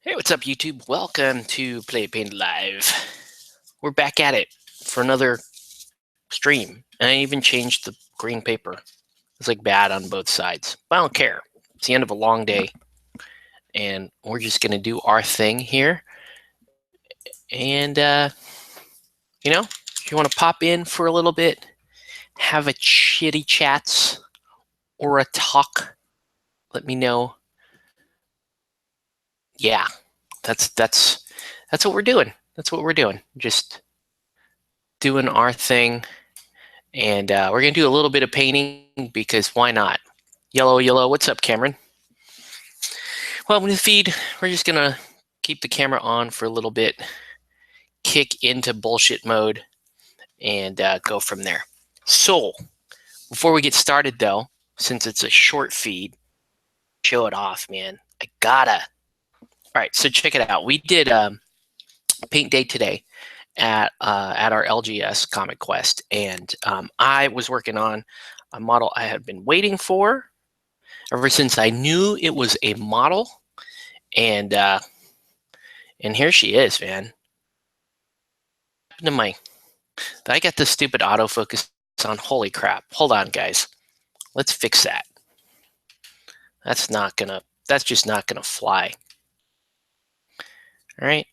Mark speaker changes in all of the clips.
Speaker 1: Hey, what's up, YouTube? Welcome to Play It Painted Live. We're back at it for another stream. And I even changed the green paper. It's like bad on both sides, but I don't care. It's the end of a long day, and we're just gonna do our thing here. And if you want to pop in for a little bit, have a chitty chats or a talk, let me know. Yeah, that's what we're doing. That's what we're doing. Just doing our thing. And we're going to do a little bit of painting because why not? Yellow, what's up, Cameron? Well, with the feed, we're just going to keep the camera on for a little bit, kick into bullshit mode, and go from there. So, before we get started, though, since it's a short feed, show it off, man. I gotta. All right, so check it out. We did paint day today at our LGS Comic Quest, and I was working on a model I had been waiting for ever since I knew it was a model, and here she is, man. I got this stupid autofocus on. Holy crap! Hold on, guys. Let's fix that. That's just not gonna fly. All right.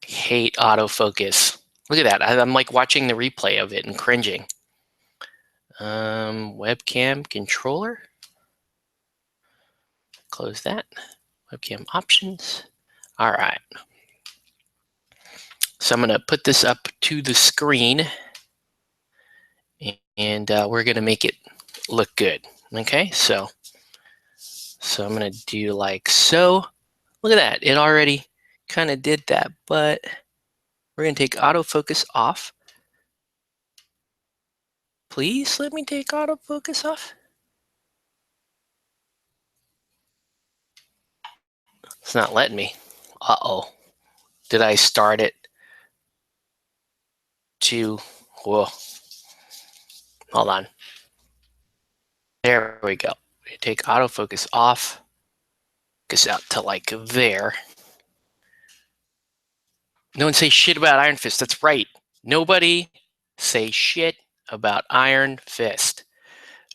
Speaker 1: Hate autofocus. Look at that. I'm like watching the replay of it and cringing. Webcam controller. Close that. Webcam options. All right. So I'm going to put this up to the screen, and we're going to make it look good. Okay, so I'm going to do like so. Look at that. It already kind of did that, but we're going to take autofocus off. Please let me take autofocus off. It's not letting me. Uh-oh. Did I start it to... Whoa. Hold on. There we go. We take autofocus off. Focus out to like there. No one say shit about Iron Fist. That's right. Nobody say shit about Iron Fist.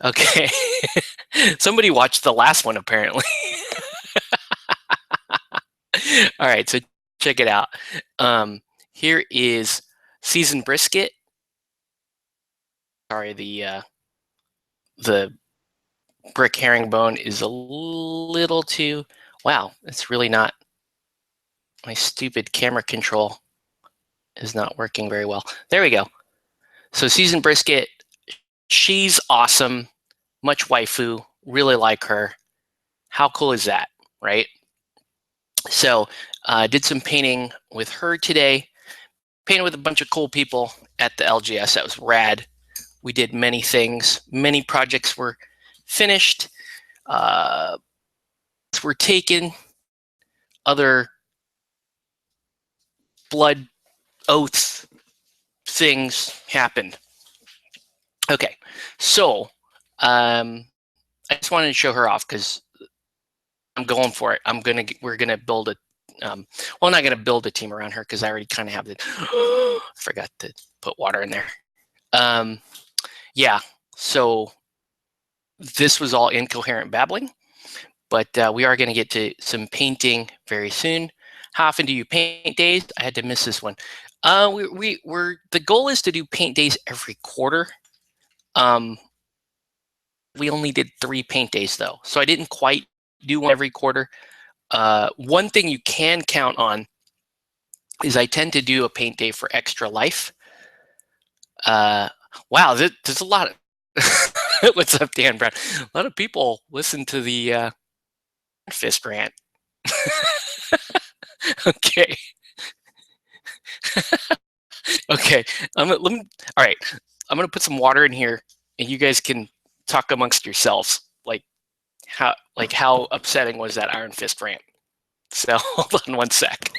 Speaker 1: Okay. Somebody watched the last one, apparently. All right, so check it out. Here is seasoned brisket. Sorry, the brick herringbone is a little too... Wow, it's really not... My stupid camera control is not working very well. There we go. So seasoned brisket, she's awesome. Much waifu, really like her. How cool is that, right? So did some painting with her today. Painted with a bunch of cool people at the LGS. That was rad. We did many things. Many projects were finished. Were taken. Other blood oaths things happened. Okay, so I just wanted to show her off because I'm going for it. We're gonna build a well, I'm not gonna build a team around her because I already kind of have it. Forgot to put water in there. Yeah, so this was all incoherent babbling, but we are gonna get to some painting very soon. How often do you paint days? I had to miss this one. The goal is to do paint days every quarter. We only did 3 paint days though, so I didn't quite do one every quarter. One thing you can count on is I tend to do a paint day for Extra Life. Wow, there's a lot of... What's up, Dan Brown? A lot of people listen to the Fist rant. Okay. Okay. All right. I'm gonna put some water in here, and you guys can talk amongst yourselves. Like how upsetting was that Iron Fist rant? So hold on one sec.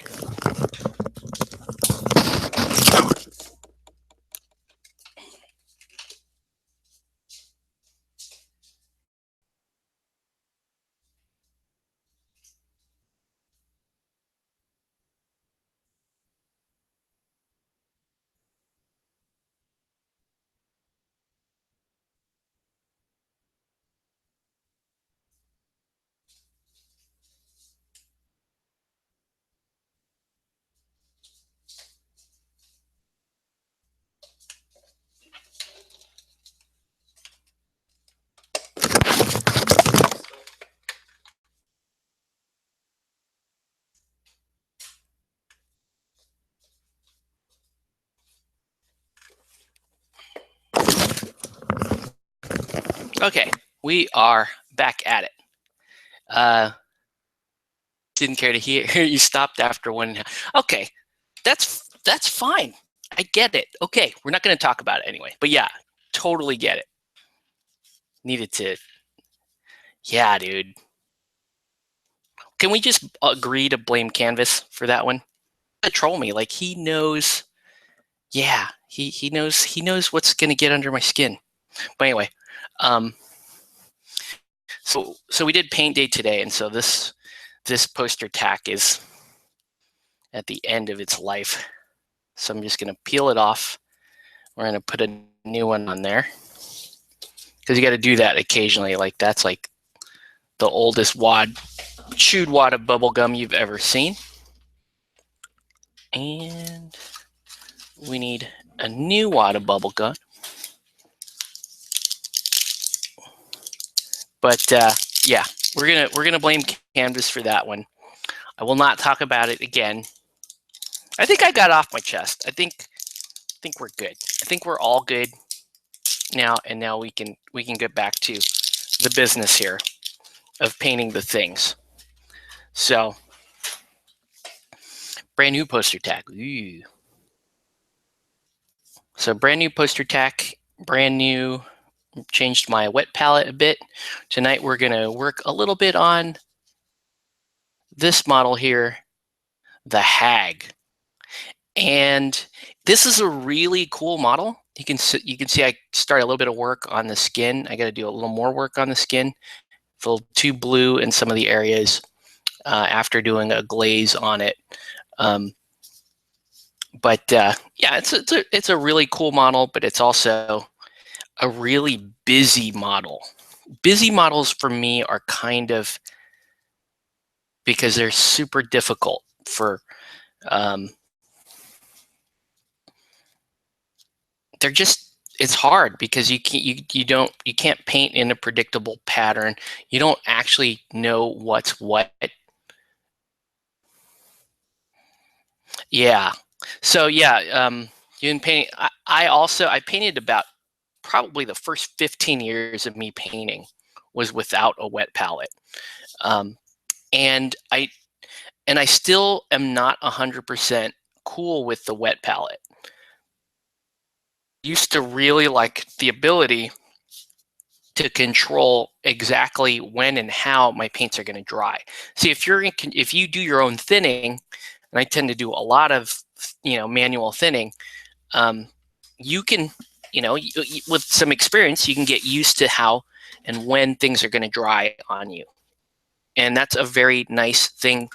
Speaker 1: Okay, we are back at it. Didn't care to hear you stopped after one. Okay, that's fine. I get it. Okay, we're not going to talk about it anyway. But yeah, totally get it. Needed to. Yeah, dude. Can we just agree to blame Canvas for that one? Troll me like he knows. Yeah, he knows what's going to get under my skin. But anyway, so we did paint day today, and so this poster tack is at the end of its life. So I'm just going to peel it off. We're going to put a new one on there because you got to do that occasionally. Like that's like the oldest chewed wad of bubble gum you've ever seen. And we need a new wad of bubble gum. But yeah, we're gonna blame Canvas for that one. I will not talk about it again. I think I got off my chest. I think we're good. I think we're all good now, and now we can get back to the business here of painting the things. So, brand new poster tack. Ooh. So brand new poster tack, brand new. Changed my wet palette a bit. Tonight we're gonna work a little bit on this model here, the Hag. And this is a really cool model. You can see I start a little bit of work on the skin. I got to do a little more work on the skin. It's a little too blue in some of the areas after doing a glaze on it. But yeah, it's a really cool model, but it's also a really busy model. Busy models for me are kind of because they're super difficult for they're just it's hard because you can't paint in a predictable pattern. You don't actually know what's what. Yeah. So yeah, you can paint. I painted about probably the first 15 years of me painting was without a wet palette, and I still am not 100% cool with the wet palette. Used to really like the ability to control exactly when and how my paints are going to dry. See, if you do your own thinning, and I tend to do a lot of manual thinning, you can with some experience you can get used to how and when things are going to dry on you, and that's a very nice thing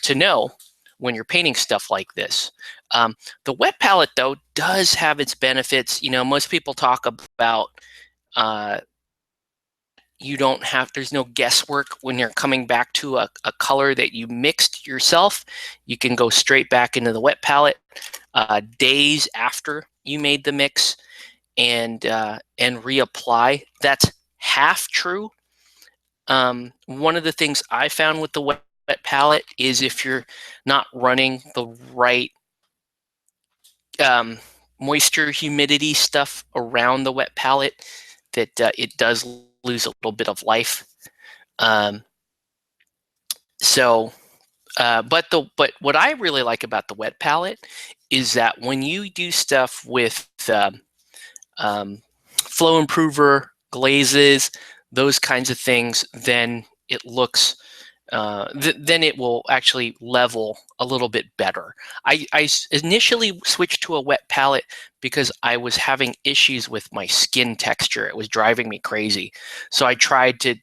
Speaker 1: to know when you're painting stuff like this. The wet palette, though, does have its benefits. Most people talk about there's no guesswork when you're coming back to a color that you mixed yourself. You can go straight back into the wet palette days after you made the mix and reapply. That's half true. One of the things I found with the wet palette is if you're not running the right moisture, humidity stuff around the wet palette, that it does lose a little bit of life. But what I really like about the wet palette is that when you do stuff with flow improver, glazes, those kinds of things, then it looks then it will actually level a little bit better. I initially switched to a wet palette because I was having issues with my skin texture. It was driving me crazy. So I tried to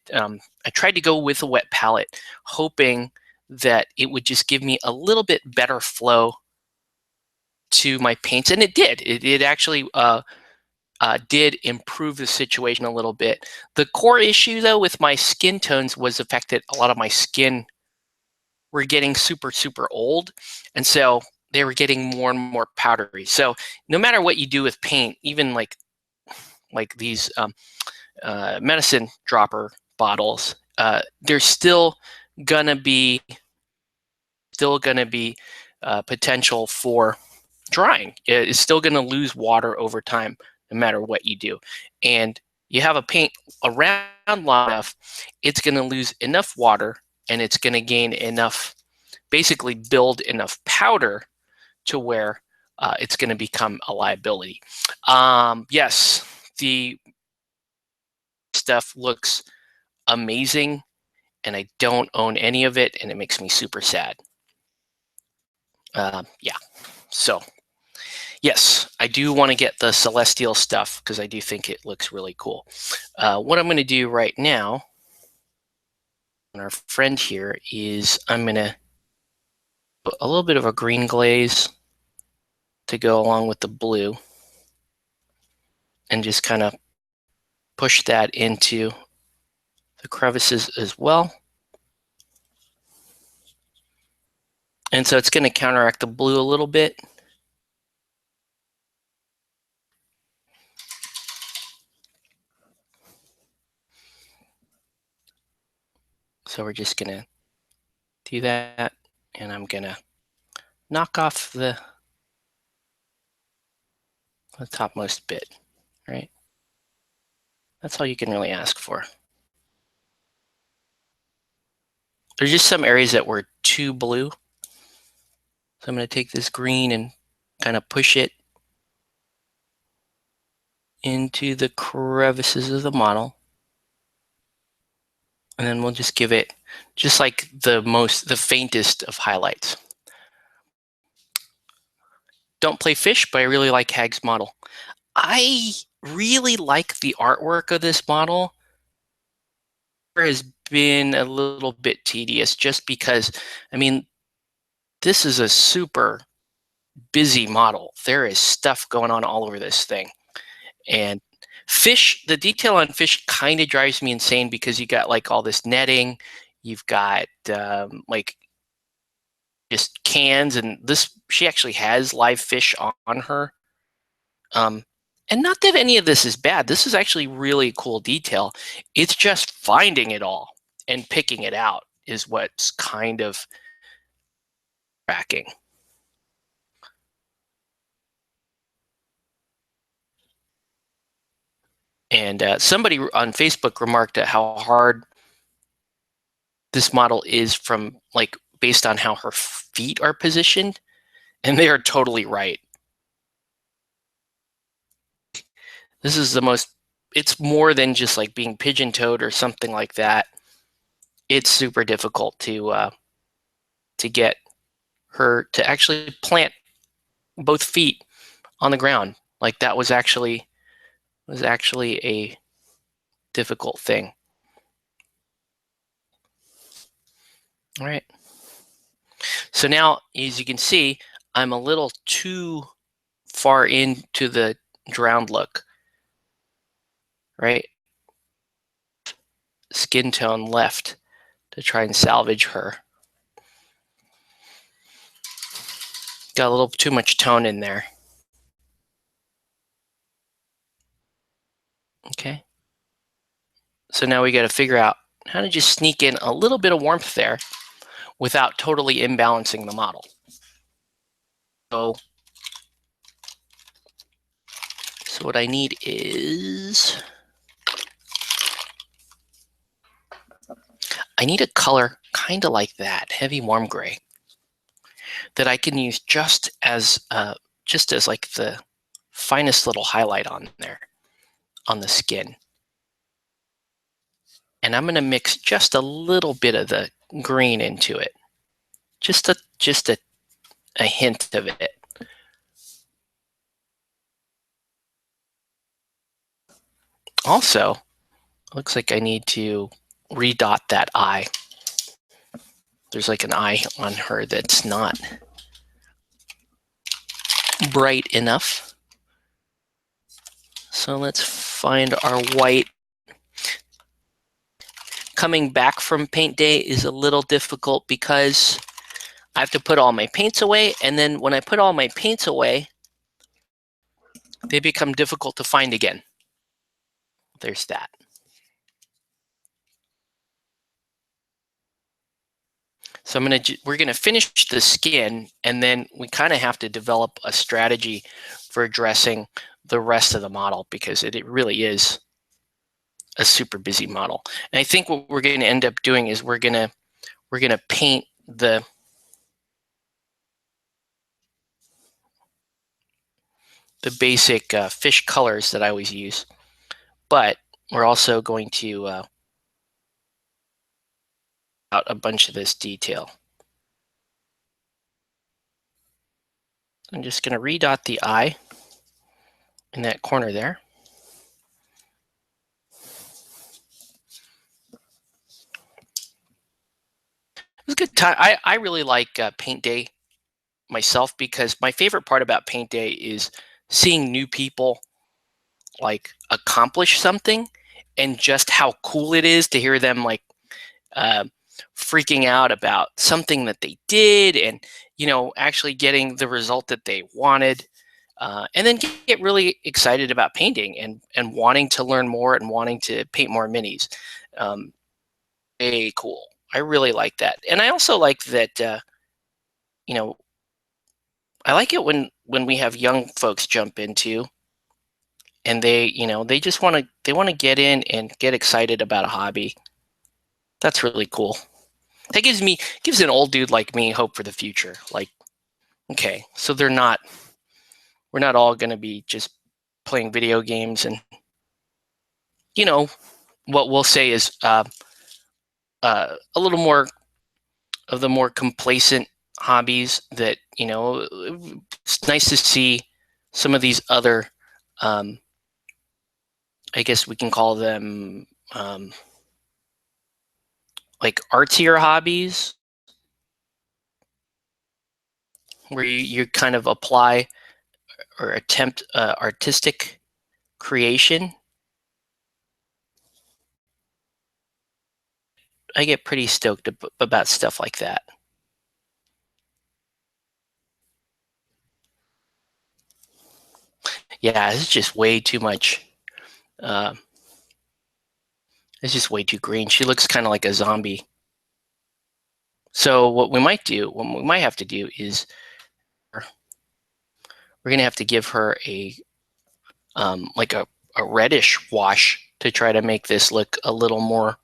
Speaker 1: go with a wet palette, hoping that it would just give me a little bit better flow to my paints, and it did. It actually did improve the situation a little bit. The core issue, though, with my skin tones was the fact that a lot of my skin were getting super, super old, and so they were getting more and more powdery. So no matter what you do with paint, even like these medicine dropper bottles, there's still gonna be potential for drying. It's still gonna lose water over time, no matter what you do. And you have a paint around long enough, it's going to lose enough water and it's going to gain enough, basically build enough powder to where it's going to become a liability. Yes, the stuff looks amazing and I don't own any of it and it makes me super sad. Yeah, so yes, I do want to get the Celestial stuff because I do think it looks really cool. What I'm going to do right now, and our friend here, is I'm going to put a little bit of a green glaze to go along with the blue and just kind of push that into the crevices as well. And so it's going to counteract the blue a little bit. So we're just going to do that, and I'm going to knock off the topmost bit, right? That's all you can really ask for. There's just some areas that were too blue. So I'm going to take this green and kind of push it into the crevices of the model. And then we'll just give it just like the faintest of highlights. Don't play fish, but I really like Hag's model. I really like the artwork of this model. It has been a little bit tedious just because, I mean, this is a super busy model. There is stuff going on all over this thing. And fish, the detail on fish kind of drives me insane because you got like all this netting, you've got like just cans, and this, she actually has live fish on her. And not that any of this is bad. This is actually really cool detail. It's just finding it all and picking it out is what's kind of tracking. And somebody on Facebook remarked at how hard this model is from like based on how her feet are positioned, and they are totally right. This is the most, it's more than just like being pigeon-toed or something like that. It's super difficult to get her to actually plant both feet on the ground. Like that was actually a difficult thing. All right. So now, as you can see, I'm a little too far into the drowned look, right? Skin tone left to try and salvage her. Got a little too much tone in there. Okay. So now we got to figure out how to just sneak in a little bit of warmth there without totally imbalancing the model. So what I need is, I need a color kind of like that, heavy warm gray, that I can use just as like the finest little highlight on there on the skin. And I'm going to mix just a little bit of the green into it, just a hint of it. Also, looks like I need to redot that eye. There's like an eye on her that's not bright enough. So let's find our white. Coming back from paint day is a little difficult because I have to put all my paints away, and then when I put all my paints away, they become difficult to find again. There's that. So we're gonna finish the skin, and then we kind of have to develop a strategy for addressing the rest of the model because it really is a super busy model. And I think what we're going to end up doing is we're going to paint the basic fish colors that I always use, but we're also going to out a bunch of this detail. I'm just going to redot the eye in that corner there. It was a good time. I really like Paint Day myself, because my favorite part about Paint Day is seeing new people like accomplish something, and just how cool it is to hear them like uh, freaking out about something that they did, and actually getting the result that they wanted, and then get really excited about painting and wanting to learn more and wanting to paint more minis. Very cool. I really like that, and I also like that. You know, I like it when we have young folks jump into, and they just want to get in and get excited about a hobby. That's really cool. That gives an old dude like me hope for the future. Like, okay, so we're not all going to be just playing video games, and what we'll say is a little more of the more complacent hobbies that it's nice to see some of these other I guess we can call them like artier hobbies, where you kind of apply or attempt artistic creation. I get pretty stoked about stuff like that. Yeah, it's just way too much. Uh, it's just way too green. She looks kind of like a zombie. So what we might have to do is we're gonna have to give her a like a reddish wash to try to make this look a little more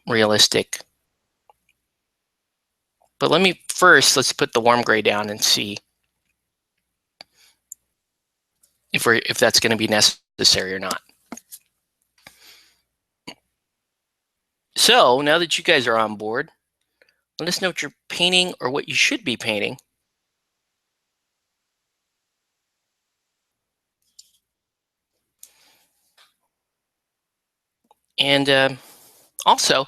Speaker 1: realistic. But let's put the warm gray down and see if that's going to be necessary or not. So now that you guys are on board, let us know what you're painting or what you should be painting. And also,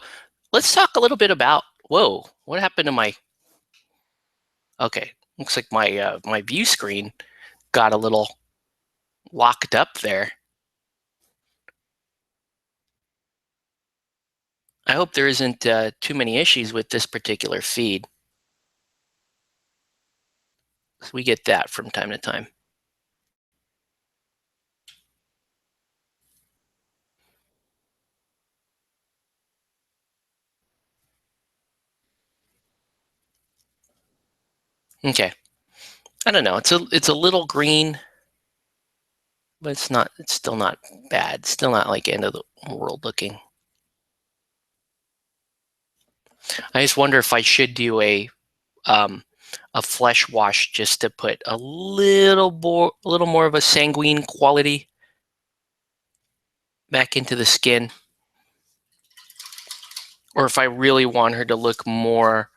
Speaker 1: let's talk a little bit about, whoa, what happened to my, okay, looks like my view screen got a little locked up there. I hope there isn't too many issues with this particular feed. So we get that from time to time. Okay. I don't know. It's a little green, but it's still not bad. Still not like end of the world looking. I just wonder if I should do a flesh wash just to put a little more of a sanguine quality back into the skin, or if I really want her to look more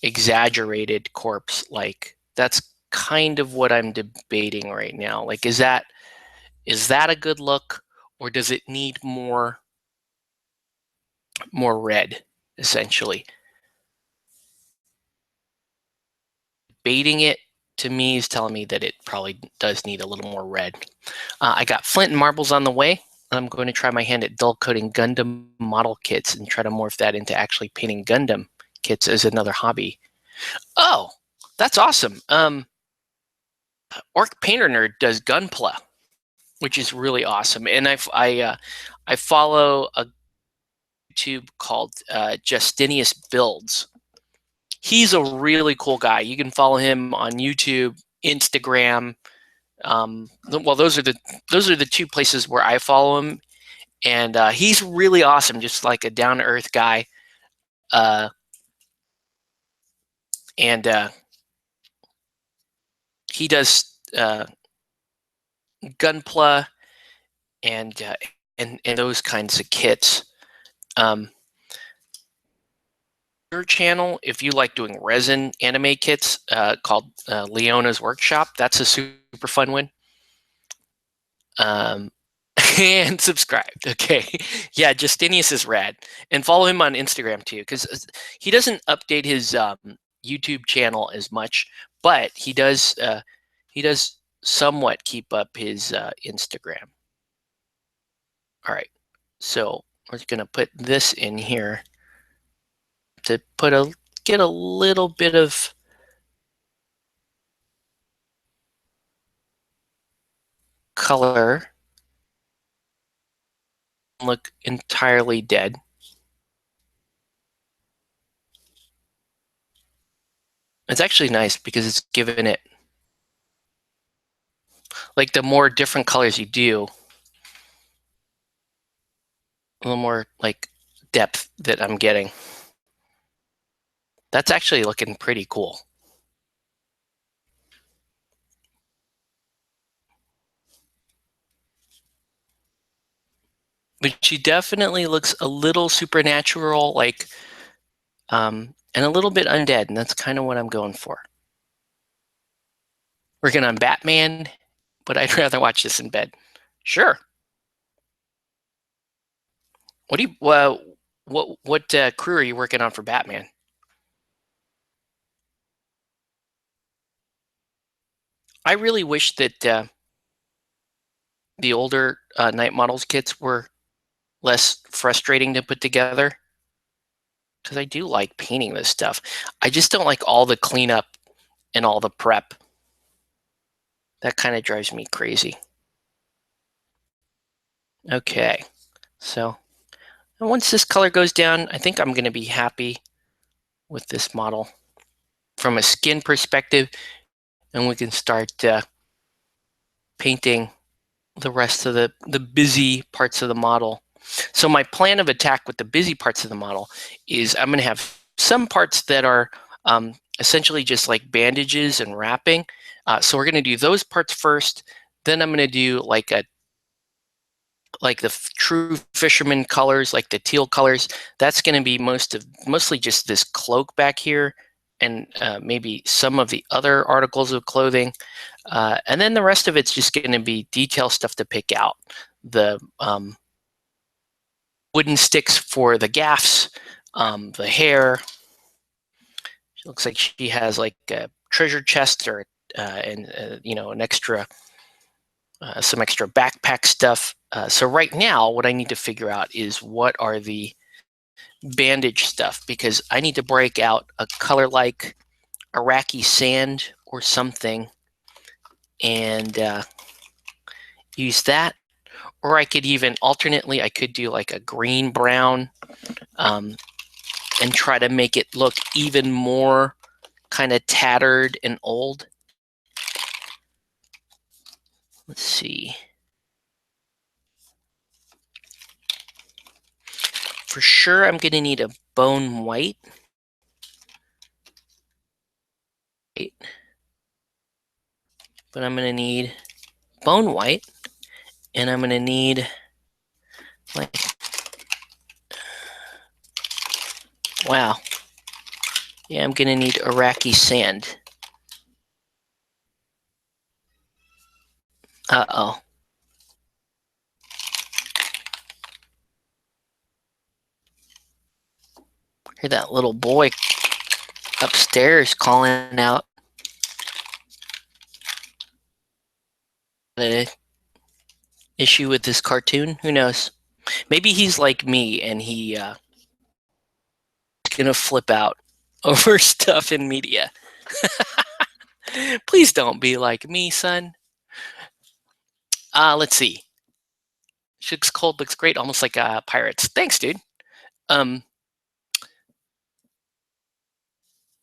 Speaker 1: exaggerated corpse like. That's kind of what I'm debating right now. Like, is that a good look, or does it need more red, essentially? Baiting it to me is telling me that it probably does need a little more red. I got flint and marbles on the way. I'm going to try my hand at dull coating Gundam model kits and try to morph that into actually painting Gundam kits as another hobby. Oh, that's awesome. Orc Painter Nerd does Gunpla, which is really awesome. And I follow a YouTube called Justinius Builds. He's a really cool guy. You can follow him on YouTube, Instagram. Well, those are the two places where I follow him. And he's really awesome, just like a down-to-earth guy. Uh, and he does Gunpla and those kinds of kits. Um, your channel, if you like doing resin anime kits, called Leona's Workshop, that's a super fun one. Um, and subscribed. Okay. Yeah, Justinius is rad. And follow him on Instagram too, because he doesn't update his YouTube channel as much, but he does somewhat keep up his Instagram. All right. So we're gonna put this in here to get a little bit of color. Look entirely dead. It's actually nice because it's given it, like, the more different colors you do, a little more like depth that I'm getting. That's actually looking pretty cool. But she definitely looks a little supernatural, like, and a little bit undead, and that's kind of what I'm going for. Working on Batman, but I'd rather watch this in bed. Sure. What do you what crew are you working on for Batman? I really wish that the older Night Models kits were less frustrating to put together, because I do like painting this stuff. I just don't like all the cleanup and all the prep. That kind of drives me crazy. Okay, so once this color goes down, I think I'm going to be happy with this model from a skin perspective, and we can start painting the rest of the busy parts of the model. So my plan of attack with the busy parts of the model is I'm going to have some parts that are essentially just like bandages and wrapping. So we're going to do those parts first. Then I'm going to do like the true fisherman colors, like the teal colors. That's going to be mostly just this cloak back here, and maybe some of the other articles of clothing. And then the rest of it's just going to be detail stuff to pick out. The wooden sticks for the gaffs, the hair. She looks like she has like a treasure chest or and an extra some extra backpack stuff. So right now, what I need to figure out is what are the bandage stuff, because I need to break out a color like Iraqi sand or something and use that. Or I could even alternately, I could do like a green brown and try to make it look even more kind of tattered and old. Let's see. For sure, I'm going to need a bone white. But I'm going to need bone white, and I'm going to need like, wow. Yeah, I'm going to need Iraqi sand. Uh-oh. Hear that little boy upstairs calling out. The issue with this cartoon? Who knows? Maybe he's like me and he's gonna flip out over stuff in media. Please don't be like me, son. Let's see. Shooks Cold looks great, almost like pirates. Thanks, dude.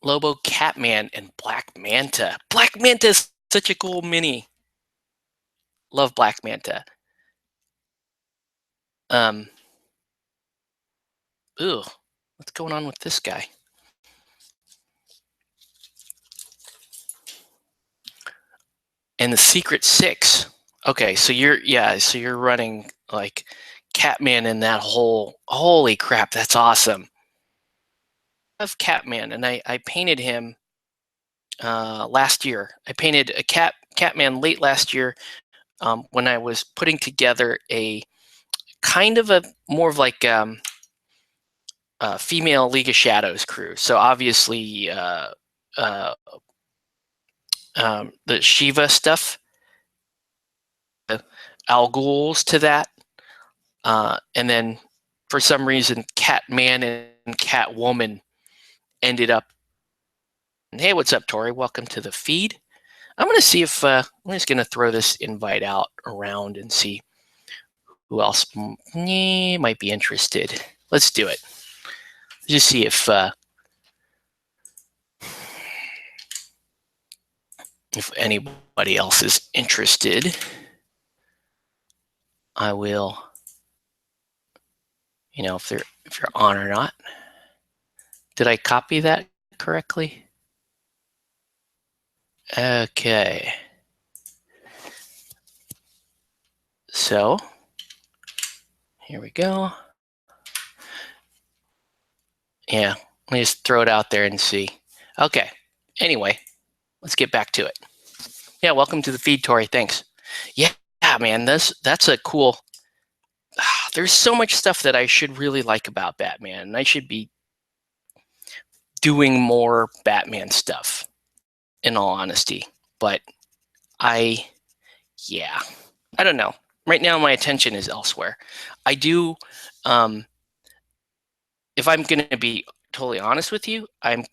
Speaker 1: Lobo, Catman, and Black Manta. Black Manta is such a cool mini. Love Black Manta. Um, ooh, what's going on with this guy? And the Secret Six. Okay, so you're running like Catman in that whole. Holy crap, that's awesome. I love Catman, and I painted him last year. I painted a Catman late last year when I was putting together a kind of a more of like female League of Shadows crew. So obviously uh, the Shiva stuff, Al Ghul's to that, and then for some reason Catman and Catwoman ended up. Hey, what's up, Tori? Welcome to the feed. I'm going to see if I'm just going to throw this invite out around and see who else might be interested. Let's do it. Just see if anybody else is interested. I will, if you're on or not. Did I copy that correctly? Okay. So here we go. Yeah, let me just throw it out there and see. Okay. Anyway, let's get back to it. Yeah, welcome to the feed, Tori. Thanks. Yeah, man, that's a cool. There's so much stuff that I should really like about Batman, and I should be doing more Batman stuff, in all honesty. But I don't know. Right now, my attention is elsewhere. I do. If I'm going to be totally honest with you, I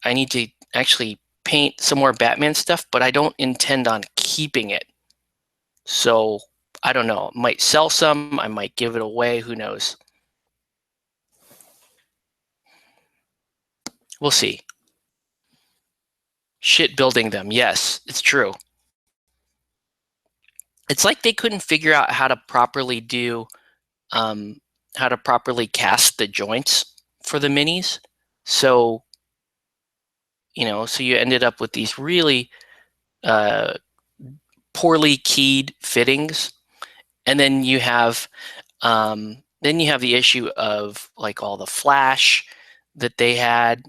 Speaker 1: need to actually paint some more Batman stuff, but I don't intend on keeping it. So I don't know. I might sell some. I might give it away. Who knows? We'll see. Shit building them. Yes, it's true. It's like they couldn't figure out how to properly do, how to properly cast the joints for the minis. So, so you ended up with these really poorly keyed fittings, and then you have the issue of like all the flash that they had.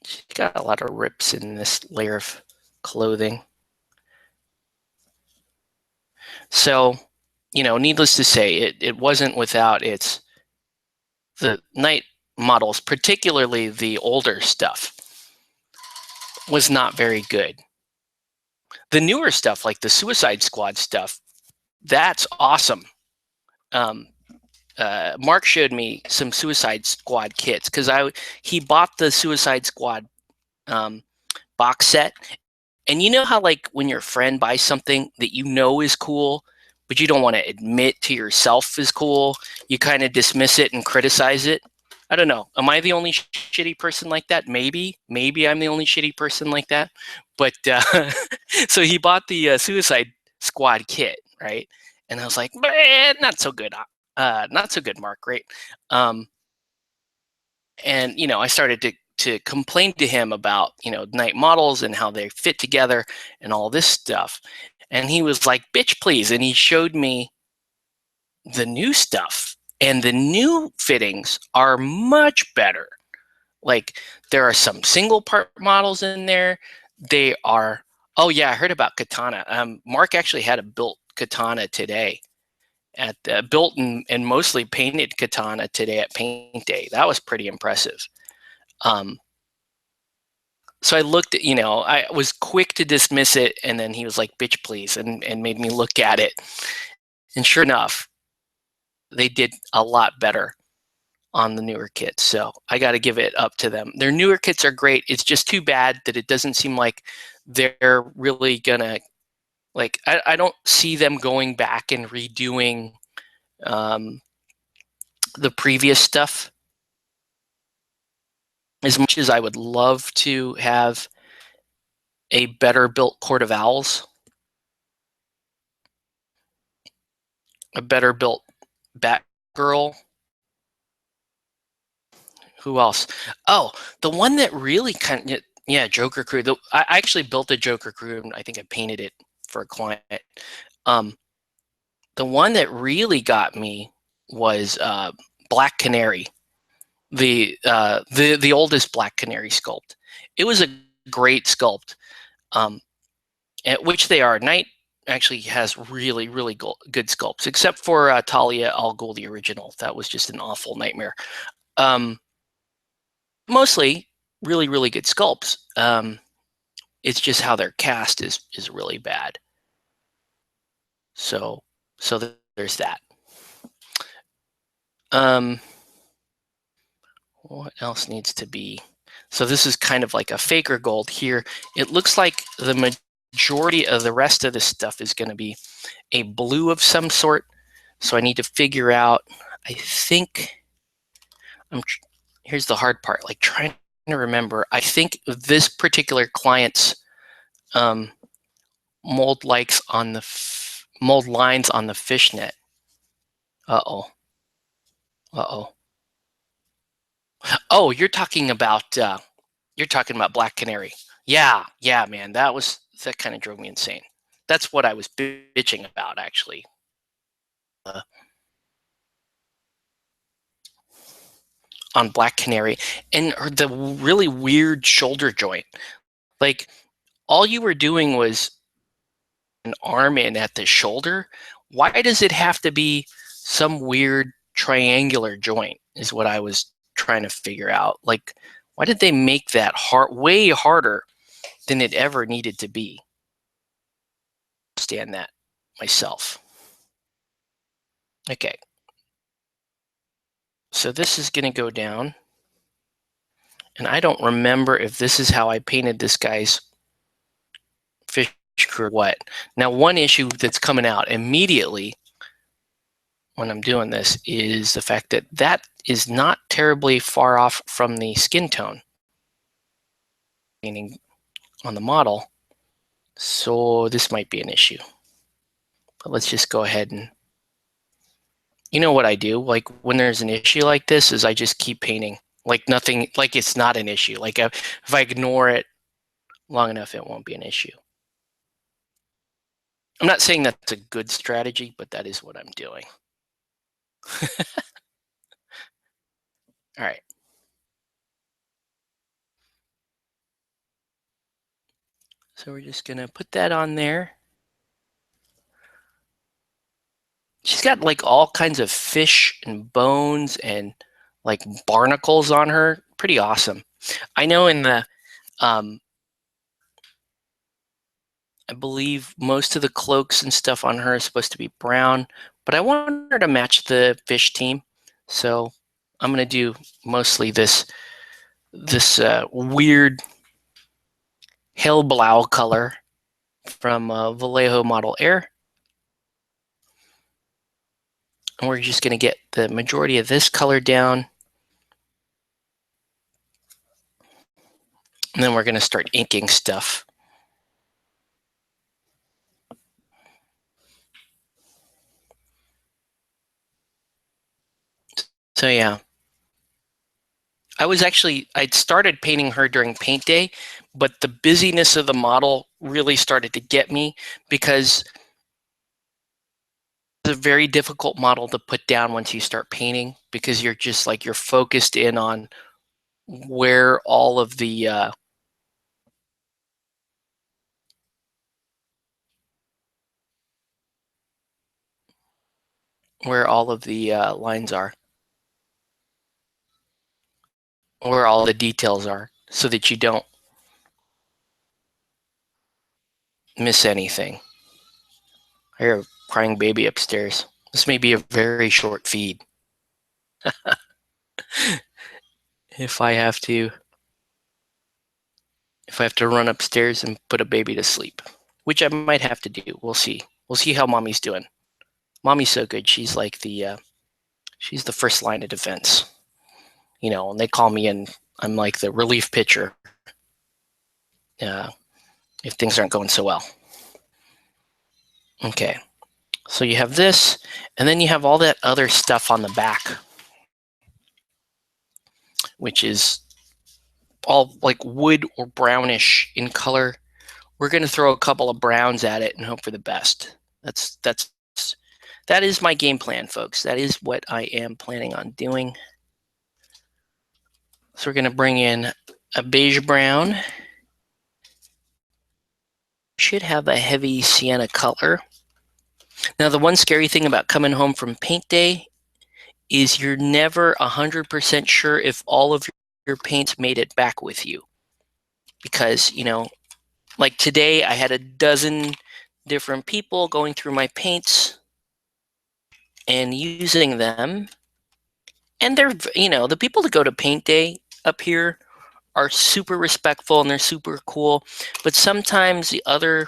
Speaker 1: She's got a lot of rips in this layer of clothing. So, needless to say, it wasn't without the Knight models, particularly the older stuff, was not very good. The newer stuff, like the Suicide Squad stuff, that's awesome. Mark showed me some Suicide Squad kits because he bought the Suicide Squad box set, and you know how like when your friend buys something that is cool, but you don't want to admit to yourself is cool, you kind of dismiss it and criticize it. I don't know. Am I the only shitty person like that? Maybe I'm the only shitty person like that. But so he bought the Suicide Squad kit, right? And I was like, not so good. Not so good, Mark. Great. And I started to complain to him about Knight models and how they fit together and all this stuff. And he was like, "Bitch, please!" And he showed me the new stuff, and the new fittings are much better. Like there are some single part models in there. They are. Oh yeah, I heard about Katana. Mark actually had a built Katana today at built and mostly painted Katana today at Paint Day. That was pretty impressive. So I looked at, I was quick to dismiss it, and then he was like, "Bitch, please," and made me look at it. And sure enough, they did a lot better on the newer kits. So I got to give it up to them. Their newer kits are great. It's just too bad that it doesn't seem like they're really gonna I don't see them going back and redoing the previous stuff as much as I would love to have a better built Court of Owls, a better built Batgirl. Who else? Oh, the one that really kind of, yeah, Joker Crew. I actually built a Joker Crew, and I think I painted it for a client. The one that really got me was Black Canary, the oldest Black Canary sculpt. It was a great sculpt, at which they are. Knight actually has really, really good sculpts, except for Talia al Ghul, the original. That was just an awful nightmare. Mostly really, really good sculpts. It's just how they're cast is really bad. So there's that. What else needs to be? So this is kind of like a faker gold here. It looks like the majority of the rest of this stuff is going to be a blue of some sort. So I need to figure out, I think, here's the hard part, like trying to remember. I think this particular client's mold lines on the fishnet. Uh-oh. Oh, you're talking about Black Canary. Yeah, man, that kind of drove me insane. That's what I was bitching about, actually. On Black Canary, and the really weird shoulder joint. Like, all you were doing was an arm in at the shoulder. Why does it have to be some weird triangular joint is what I was trying to figure out. Like, why did they make that way harder than it ever needed to be? Understand that myself. Okay. So this is going to go down. And I don't remember if this is how I painted this guy's fish crew or what. Now, one issue that's coming out immediately when I'm doing this is the fact that that is not terribly far off from the skin tone painting on the model. So this might be an issue. But let's just go ahead and, you know what I do? Like when there's an issue like this is I just keep painting like nothing, like it's not an issue. Like if I ignore it long enough, it won't be an issue. I'm not saying that's a good strategy, but that is what I'm doing. All right. So we're just gonna put that on there. She's got like all kinds of fish and bones and like barnacles on her. Pretty awesome. I know in the, I believe most of the cloaks and stuff on her is supposed to be brown, but I want her to match the fish team. So I'm gonna do mostly this weird Hellblau color from Vallejo Model Air. And we're just going to get the majority of this color down. And then we're going to start inking stuff. So yeah. I'd started painting her during paint day, but the busyness of the model really started to get me because it's a very difficult model to put down once you start painting because you're just like, you're focused in on where all of the lines are, where all the details are, so that you don't miss anything. I hear a crying baby upstairs. This may be a very short feed. If I have to run upstairs and put a baby to sleep, which I might have to do. We'll see. We'll see how mommy's doing. Mommy's so good. She's like she's the first line of defense. You know, and they call me and I'm like the relief pitcher. if things aren't going so well. Okay, so you have this, and then you have all that other stuff on the back, which is all like wood or brownish in color. We're going to throw a couple of browns at it and hope for the best. That is my game plan, folks. That is what I am planning on doing. So we're going to bring in a beige brown. Should have a heavy sienna color. Now, the one scary thing about coming home from paint day is you're never 100% sure if all of your paints made it back with you. Because, you know, like today I had a dozen different people going through my paints and using them. And they're, you know, the people that go to paint day up here are super respectful and they're super cool. But sometimes the other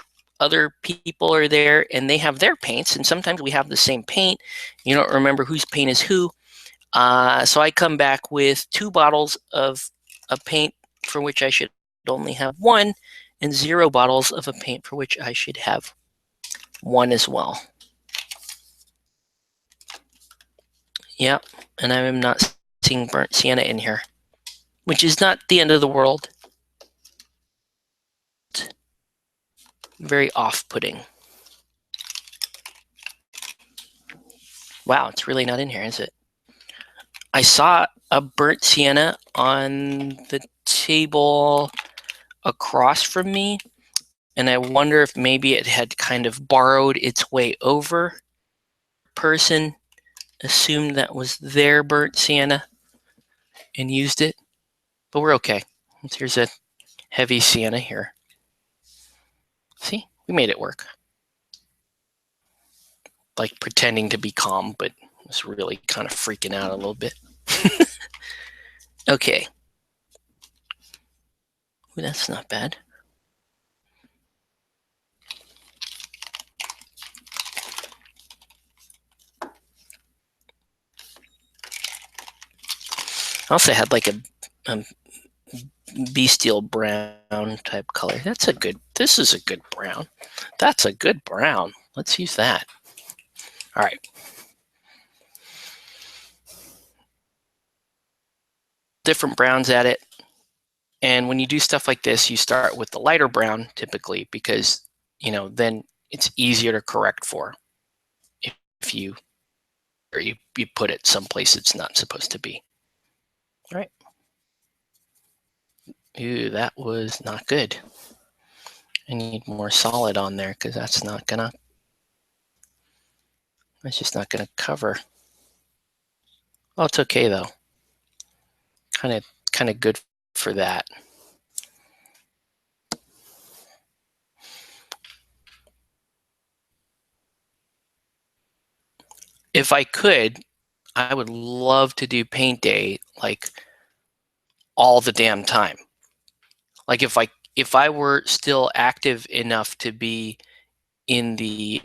Speaker 1: people are there and they have their paints, and sometimes we have the same paint. You don't remember whose paint is who. So I come back with 2 bottles of a paint for which I should only have 1, and 0 bottles of a paint for which I should have 1 as well. Yep, and I am not seeing burnt sienna in here, which is not the end of the world. Very off-putting. Wow, it's really not in here, is it? I saw a burnt sienna on the table across from me, and I wonder if maybe it had kind of borrowed its way over. Person assumed that was their burnt sienna and used it, but we're okay. Here's a heavy sienna here. See, we made it work. Like pretending to be calm, but was really kind of freaking out a little bit. Okay. Ooh, that's not bad. I also had like a bestial brown type color. This is a good brown. That's a good brown. Let's use that. All right. Different browns at it. And when you do stuff like this, you start with the lighter brown typically because, you know, then it's easier to correct for if you put it someplace it's not supposed to be. All right. Ooh, that was not good. I need more solid on there because that's just not gonna cover. Oh, it's okay though. Kind of good for that. If I could, I would love to do paint day like all the damn time. Like if I were still active enough to be in the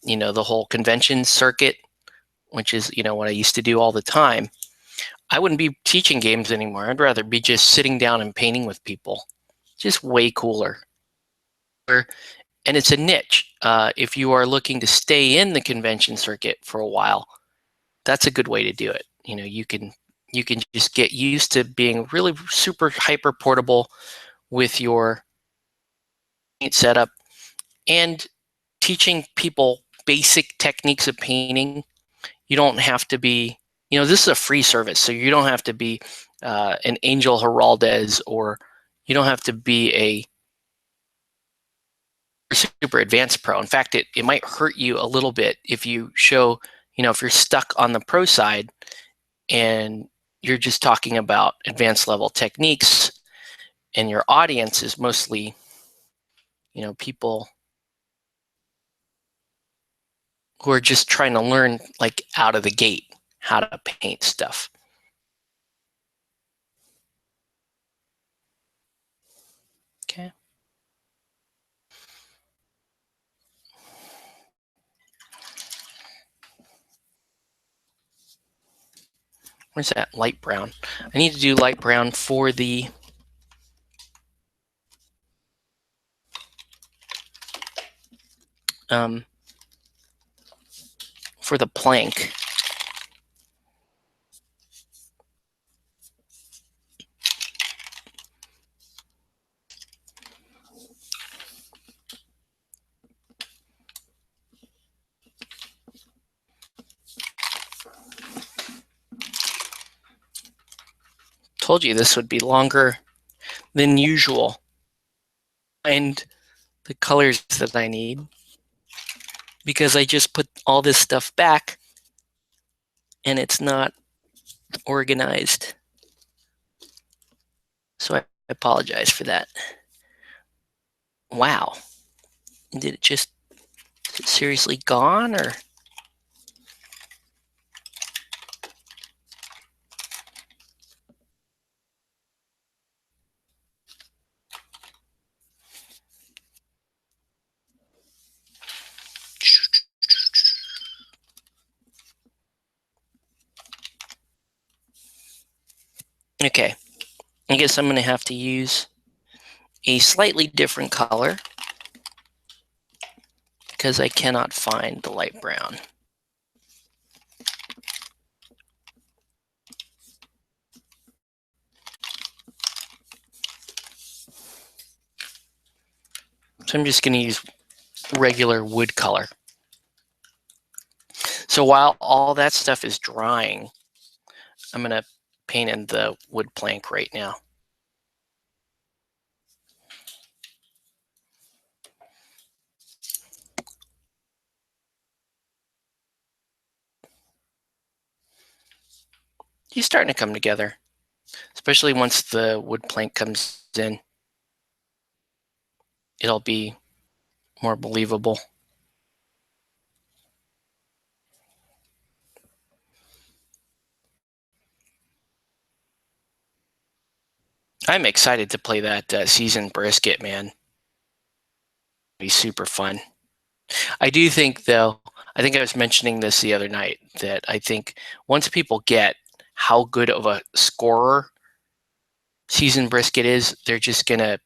Speaker 1: you know, the whole convention circuit, which is, you know, what I used to do all the time, I wouldn't be teaching games anymore. I'd rather be just sitting down and painting with people. Just way cooler. And it's a niche. If you are looking to stay in the convention circuit for a while, that's a good way to do it. You know, you can just get used to being really super hyper portable with your paint setup and teaching people basic techniques of painting. You don't have to be, you know, this is a free service, so you don't have to be an Angel Heraldez, or you don't have to be a super advanced pro. In fact, it might hurt you a little bit if you show, you know, if you're stuck on the pro side and you're just talking about advanced level techniques and your audience is mostly, you know, people who are just trying to learn like out of the gate how to paint stuff. Okay. Where's that light brown? I need to do light brown for the for the plank. Told you this would be longer than usual. And the colors that I need, because I just put all this stuff back and it's not organized. So I apologize for that. Wow. Did it just seriously gone, or? Okay, I guess I'm going to have to use a slightly different color because I cannot find the light brown. So I'm just going to use regular wood color. So while all that stuff is drying, I'm going to paint in the wood plank right now. He's starting to come together, especially once the wood plank comes in. It'll be more believable. I'm excited to play that seasoned brisket, man. It'll be super fun. I do think, though, I think I was mentioning this the other night, that I think once people get how good of a scorer seasoned brisket is, they're just going to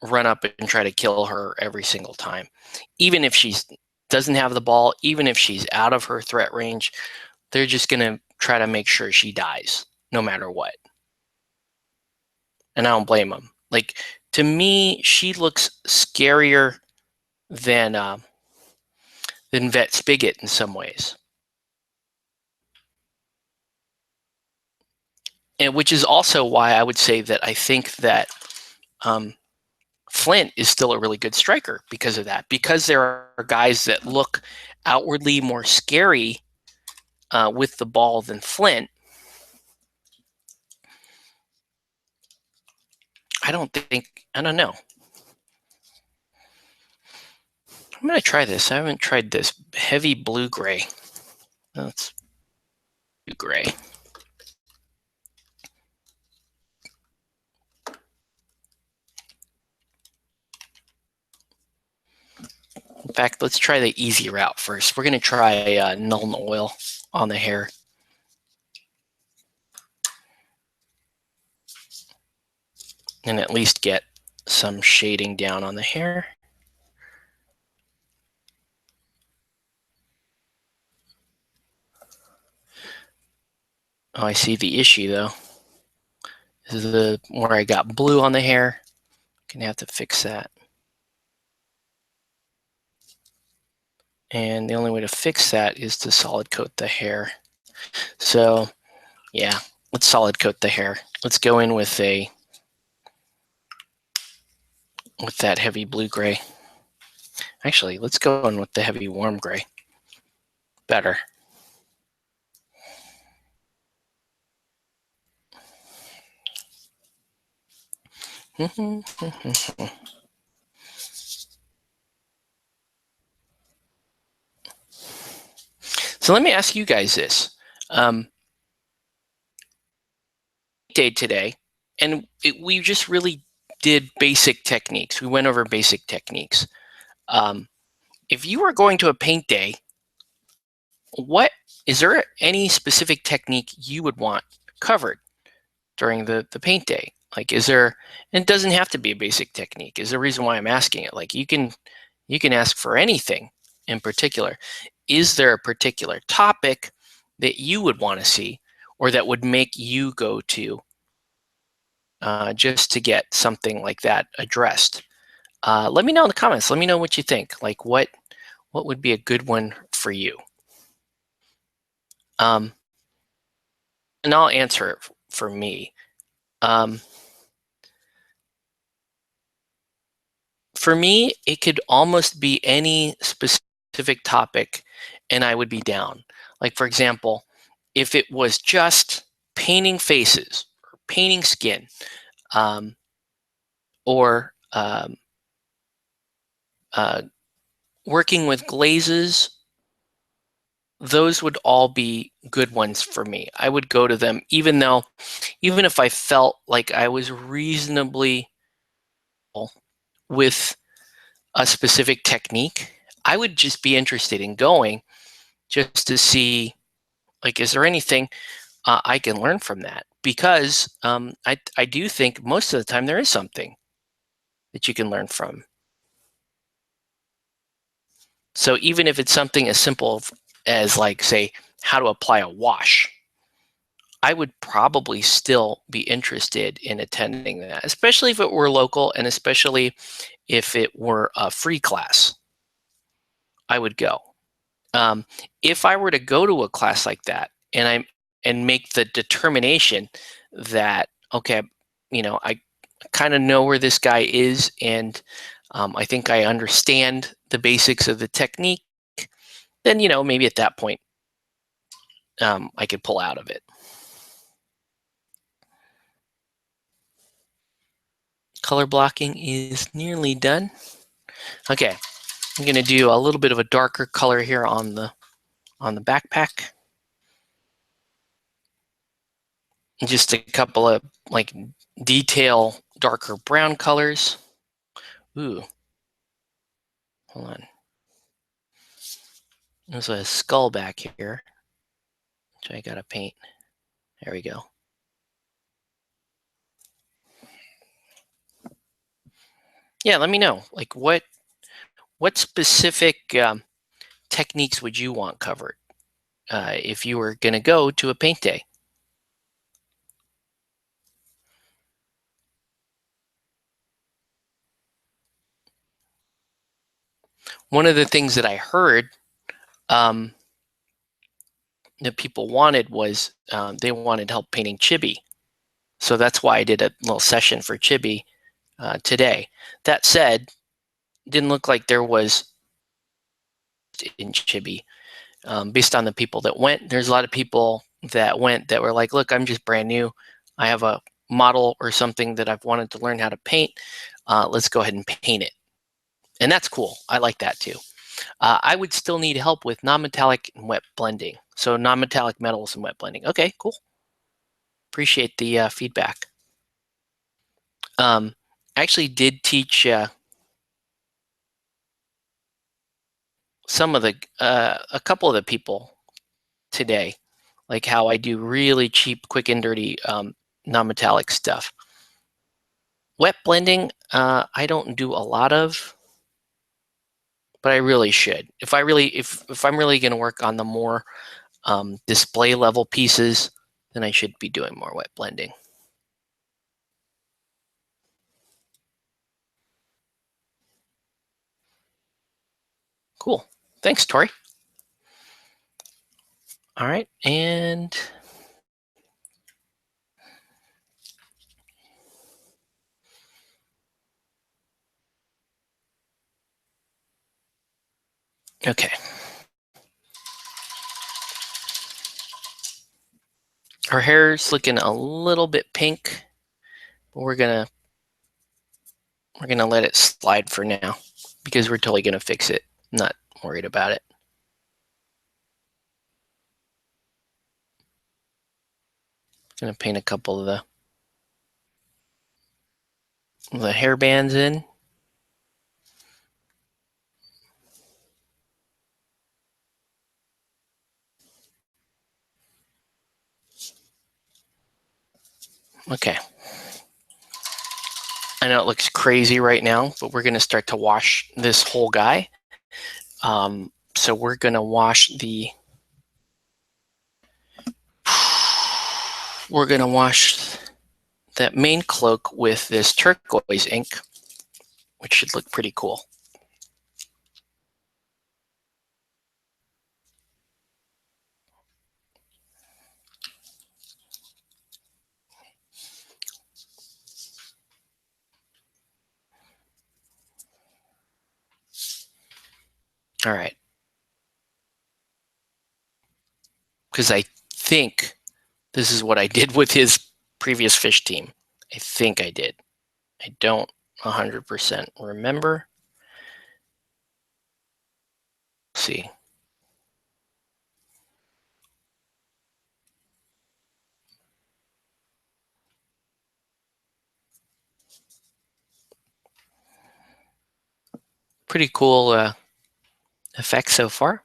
Speaker 1: run up and try to kill her every single time. Even if she doesn't have the ball, even if she's out of her threat range, they're just going to try to make sure she dies no matter what. And I don't blame them. Like, to me, she looks scarier than Vet Spigot in some ways. And which is also why I would say that I think that Flint is still a really good striker because of that. Because there are guys that look outwardly more scary with the ball than Flint. I don't know. I'm going to try this. I haven't tried this heavy blue-gray. That's blue-gray. In fact, let's try the easy route first. We're going to try Nuln Oil on the hair. And at least get some shading down on the hair. Oh, I see the issue, though. This is where I got blue on the hair. Gonna have to fix that. And the only way to fix that is to solid coat the hair. So, yeah, let's solid coat the hair. Let's go in with that heavy blue-gray. Actually, let's go in with the heavy warm gray. Better. So let me ask you guys this. Day today, and we just really did basic techniques. We went over basic techniques. If you were going to a paint day, is there any specific technique you would want covered during the paint day? Like, is there, and it doesn't have to be a basic technique, is the reason why I'm asking it. Like, you can ask for anything in particular? Is there a particular topic that you would want to see or that would make you go to just to get something like that addressed? Let me know in the comments. Let me know what you think. Like what would be a good one for you? And I'll answer it for me. For me, it could almost be any specific topic and I would be down. Like, for example, if it was just painting faces or painting skin, um, or uh, working with glazes, those would all be good ones for me. I would go to them even if I felt like I was reasonably with a specific technique, I would just be interested in going just to see, like, is there anything I can learn from that? Because I do think most of the time there is something that you can learn from. So even if it's something as simple as, like, say, how to apply a wash, I would probably still be interested in attending that, especially if it were local and especially if it were a free class. I would go. If I were to go to a class like that and make the determination that, okay, I kind of know where this guy is, and I think I understand the basics of the technique, then maybe at that point I could pull out of it. Color blocking is nearly done. Okay, I'm going to do a little bit of a darker color here on the backpack. Just a couple of like detail darker brown colors. Ooh, hold on. There's a skull back here, which I gotta paint. There we go. Yeah, let me know. Like, what specific techniques would you want covered if you were gonna go to a paint day? One of the things that I heard that people wanted was they wanted help painting chibi. So that's why I did a little session for chibi today. That said, didn't look like there was in chibi. Based on the people that went, there's a lot of people that went that were like, look, I'm just brand new. I have a model or something that I've wanted to learn how to paint. Let's go ahead and paint it. And that's cool. I like that too. I would still need help with non-metallic and wet blending. So non-metallic metals and wet blending. Okay, cool. Appreciate the feedback. I actually did teach a couple of the people today, like how I do really cheap, quick and dirty non-metallic stuff. Wet blending, I don't do a lot of, but I really should. If I'm really going to work on the more display level pieces, then I should be doing more wet blending. Cool. Thanks, Tori. All right, and okay. Our hair's looking a little bit pink, but we're gonna let it slide for now because we're totally gonna fix it. I'm not worried about it. Gonna paint a couple of the hair bands in. Okay. I know it looks crazy right now, but we're going to start to wash this whole guy. So we're going to wash that main cloak with this turquoise ink, which should look pretty cool. All right. Because I think this is what I did with his previous fish team. I think I did. I don't 100% remember. Let's see. Pretty cool effect so far.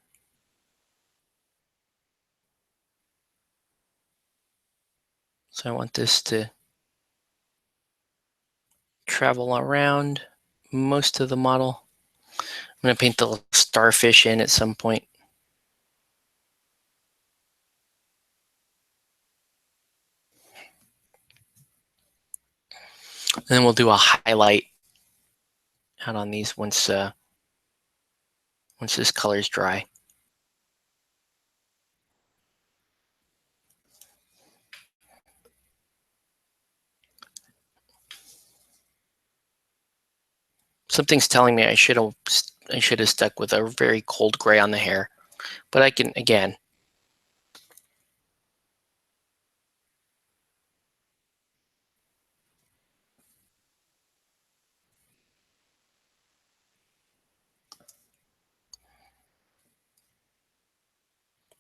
Speaker 1: So I want this to travel around most of the model. I'm going to paint the little starfish in at some point. And then we'll do a highlight out on these once this color is dry. Something's telling me I should have stuck with a very cold gray on the hair, but I can, again.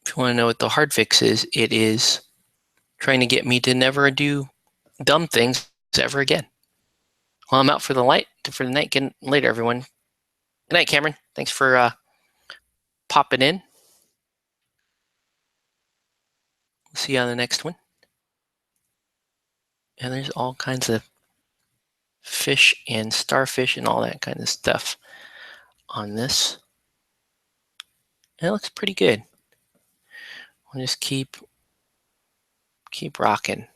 Speaker 1: If you want to know what the hard fix is, it is trying to get me to never do dumb things ever again. Well, I'm out for the night. Good later, everyone. Good night, Cameron. Thanks for popping in. See you on the next one. And there's all kinds of fish and starfish and all that kind of stuff on this. And it looks pretty good. We'll just keep rocking.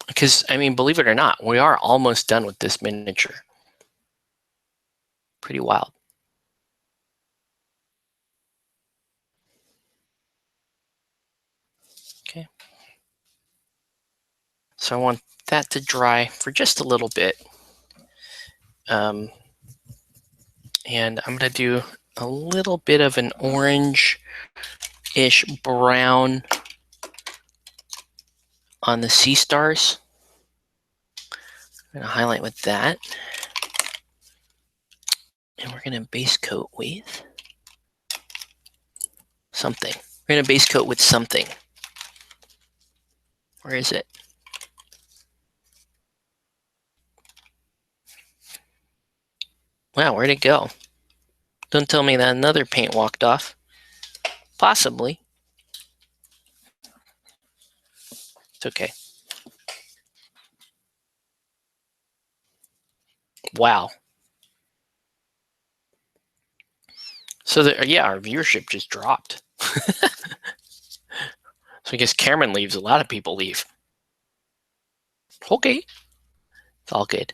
Speaker 1: Because, I mean, believe it or not, we are almost done with this miniature. Pretty wild. Okay. So I want that to dry for just a little bit. And I'm going to do a little bit of an orange-ish brown on the sea stars. I'm going to highlight with that. And we're going to base coat with something. We're going to base coat with something. Where is it? Wow, where'd it go? Don't tell me that another paint walked off. Possibly. It's okay. Wow. So, yeah, our viewership just dropped. So I guess Cameron leaves. A lot of people leave. Okay. It's all good.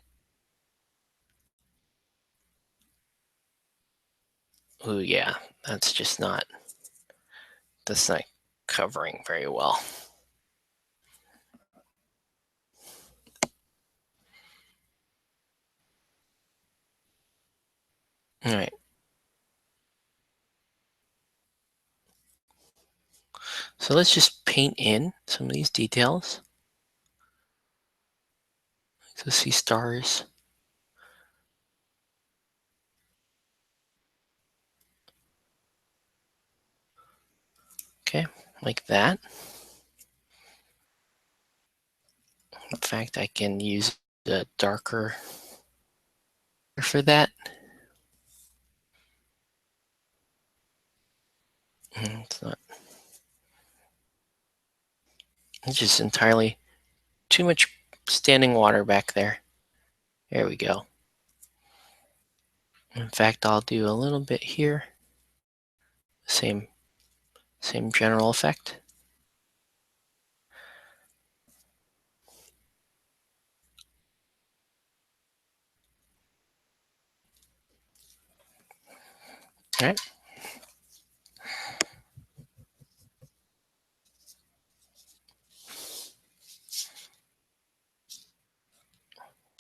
Speaker 1: Oh, yeah. That's not covering very well. All right. So let's just paint in some of these details. So sea stars. Okay, like that. In fact, I can use the darker for that. It's not. It's just entirely too much standing water back there. There we go. In fact, I'll do a little bit here. Same general effect. All right.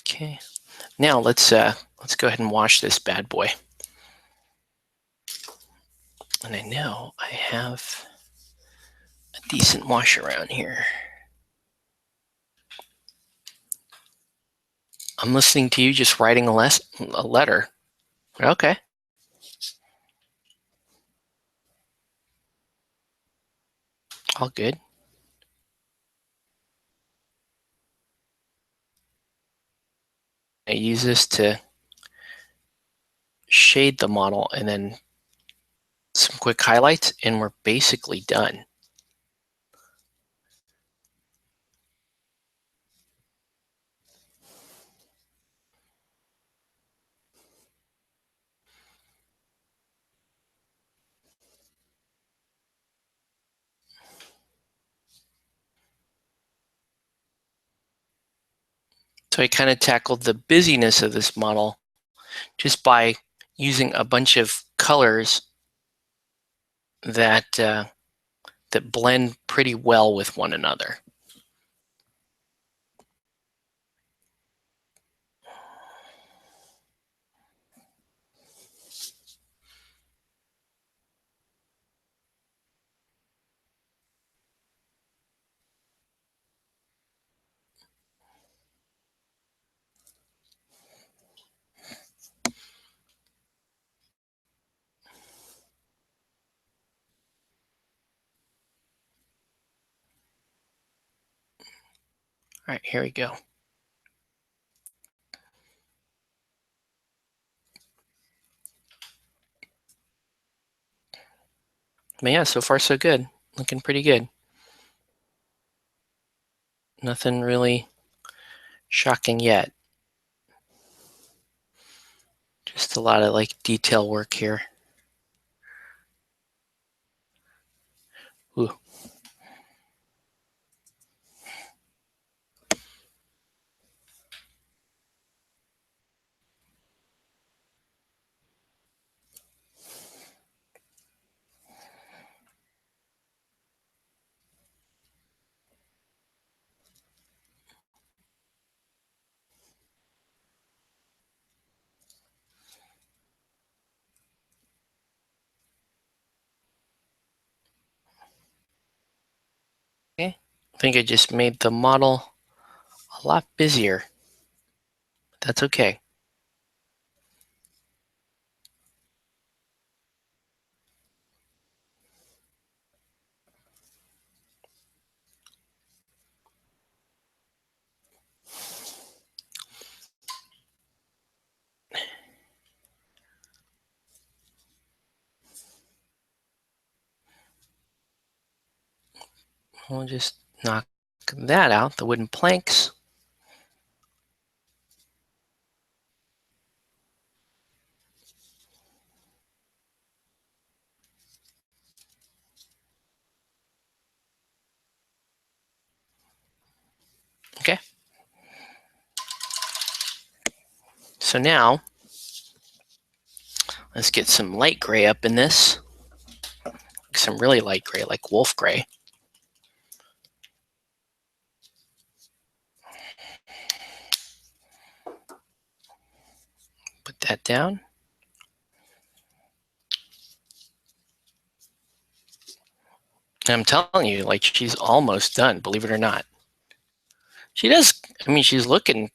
Speaker 1: Okay. Now let's go ahead and wash this bad boy. And I know I have a decent wash around here. I'm listening to you just writing a letter. Okay. All good. I use this to shade the model and then some quick highlights, and we're basically done. So I kind of tackled the busyness of this model just by using a bunch of colors that that blend pretty well with one another. All right, here we go. But yeah, so far so good. Looking pretty good. Nothing really shocking yet. Just a lot of like detail work here. Ooh. Okay. I think I just made the model a lot busier. That's okay. We'll just knock that out, the wooden planks. Okay. So now, let's get some light gray up in this. Some really light gray, like wolf gray. Put that down. And I'm telling you, like, she's almost done, believe it or not. She does, I mean, she's looking.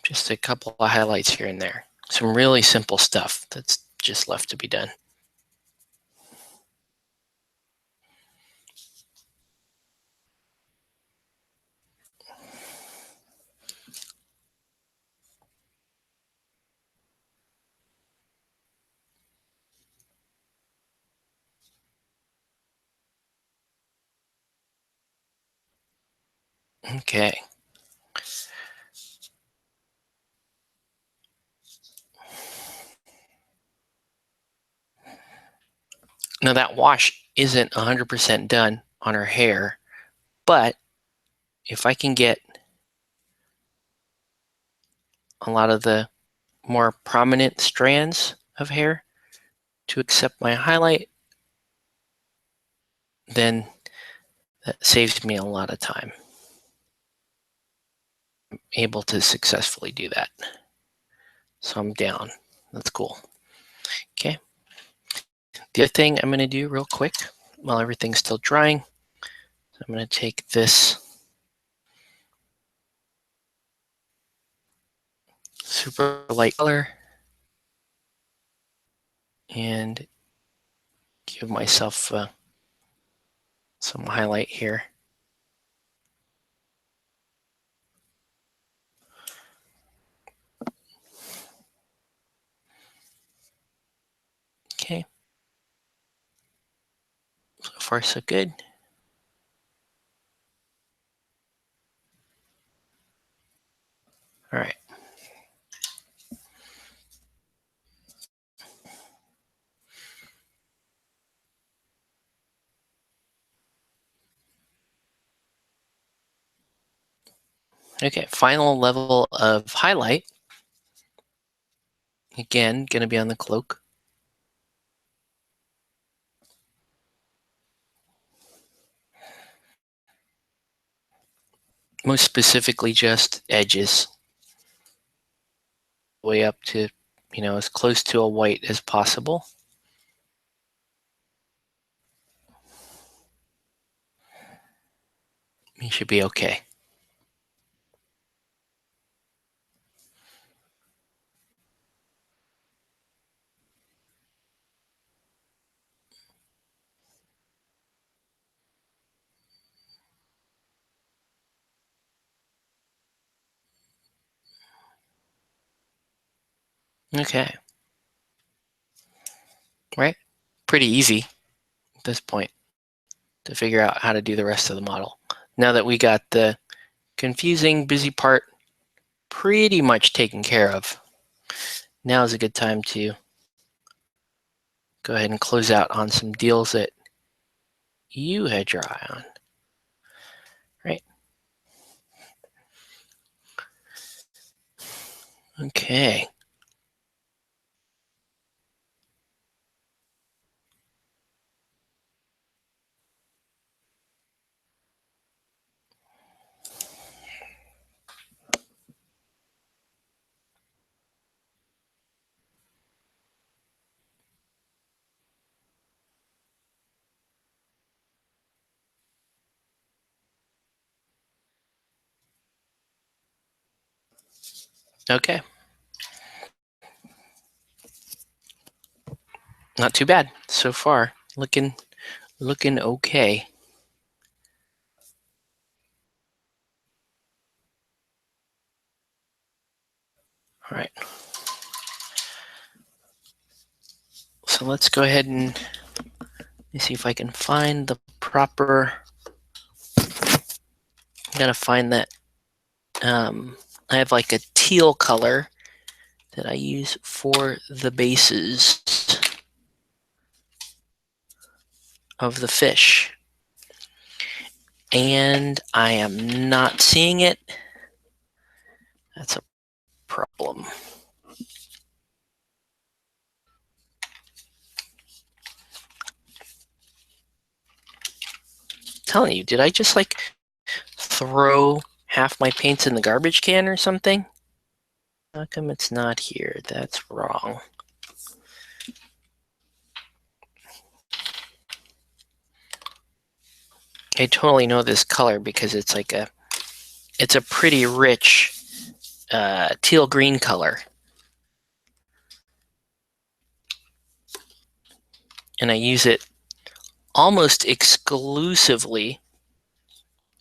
Speaker 1: Just a couple of highlights here and there. Some really simple stuff that's just left to be done. Okay. Now that wash isn't 100% done on her hair, but if I can get a lot of the more prominent strands of hair to accept my highlight, then that saves me a lot of time. I'm able to successfully do that. So I'm down. That's cool. Okay. The other thing I'm going to do real quick while everything's still drying, I'm going to take this super light color and give myself some highlight here. Okay. So far, so good. All right. Okay, final level of highlight. Again, going to be on the cloak. Most specifically, just edges. Way up to, as close to a white as possible. You should be okay. Okay. Right? Pretty easy at this point to figure out how to do the rest of the model. Now that we got the confusing, busy part pretty much taken care of, now is a good time to go ahead and close out on some deals that you had your eye on. Right? Okay. Okay. Not too bad so far. Looking okay. All right. So let's go ahead and let me see if I can find the proper. I'm gonna find that. I have like a teal color that I use for the bases of the fish, and I am not seeing it. That's a problem. I'm telling you, did I just like throw half my paints in the garbage can or something? How come it's not here? That's wrong. I totally know this color because it's like it's a pretty rich teal green color. And I use it almost exclusively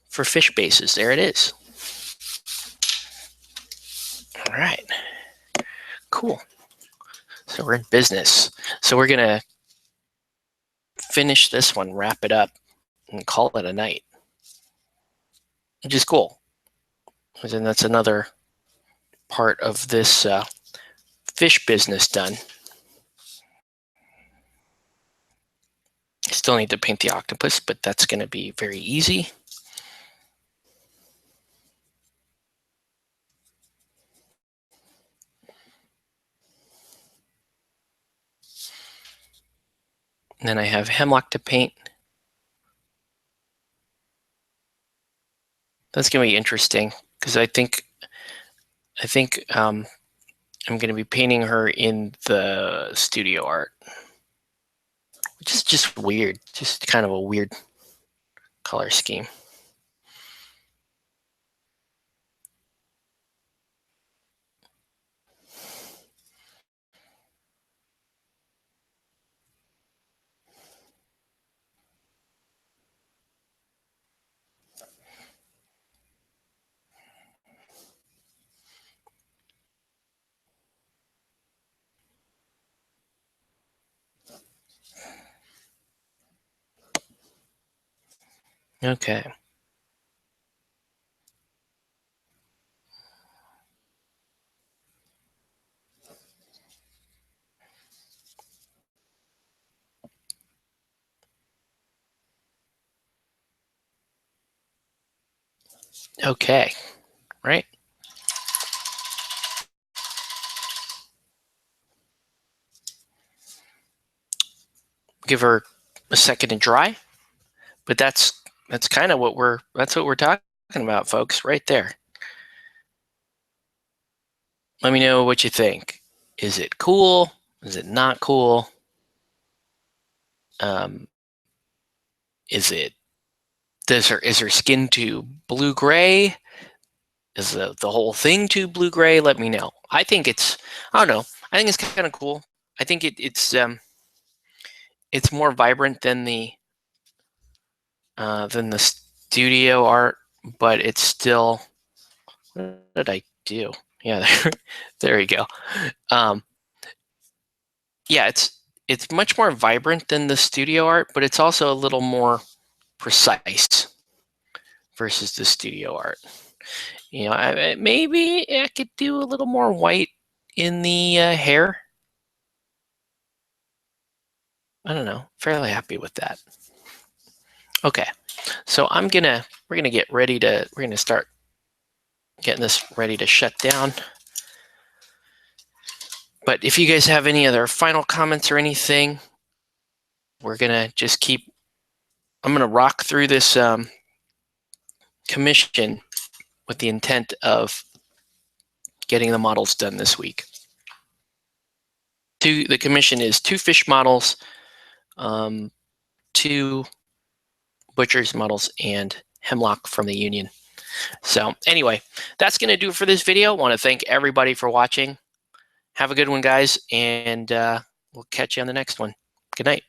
Speaker 1: for fish bases. There it is. All right. Cool. So we're in business. So we're going to finish this one, wrap it up, and call it a night. which is cool. And that's another part of this fish business done. I still need to paint the octopus, but that's going to be very easy. And then I have hemlock to paint. That's going to be interesting because I think I'm going to be painting her in the studio art, which is just weird, just kind of a weird color scheme. Okay. Okay. Right. Give her a second to dry, but that's kind of what we're talking about, folks, right there. Let me know what you think. Is it cool? Is it not cool? Is her skin too blue gray? Is the whole thing too blue gray? Let me know. I think it's kind of cool. I think it's more vibrant than the studio art, but it's still. What did I do? Yeah, there you go. Yeah, it's much more vibrant than the studio art, but it's also a little more precise versus the studio art. Maybe I could do a little more white in the hair. I don't know. Fairly happy with that. Okay, so we're gonna get ready to. We're gonna start getting this ready to shut down. But if you guys have any other final comments or anything, we're gonna just keep. I'm gonna rock through this commission with the intent of getting the models done this week. The commission is 2 fish models, 2 butcher's models, and hemlock from the union. So anyway, that's going to do it for this video. I want to thank everybody for watching. Have a good one, guys, and we'll catch you on the next one. Good night.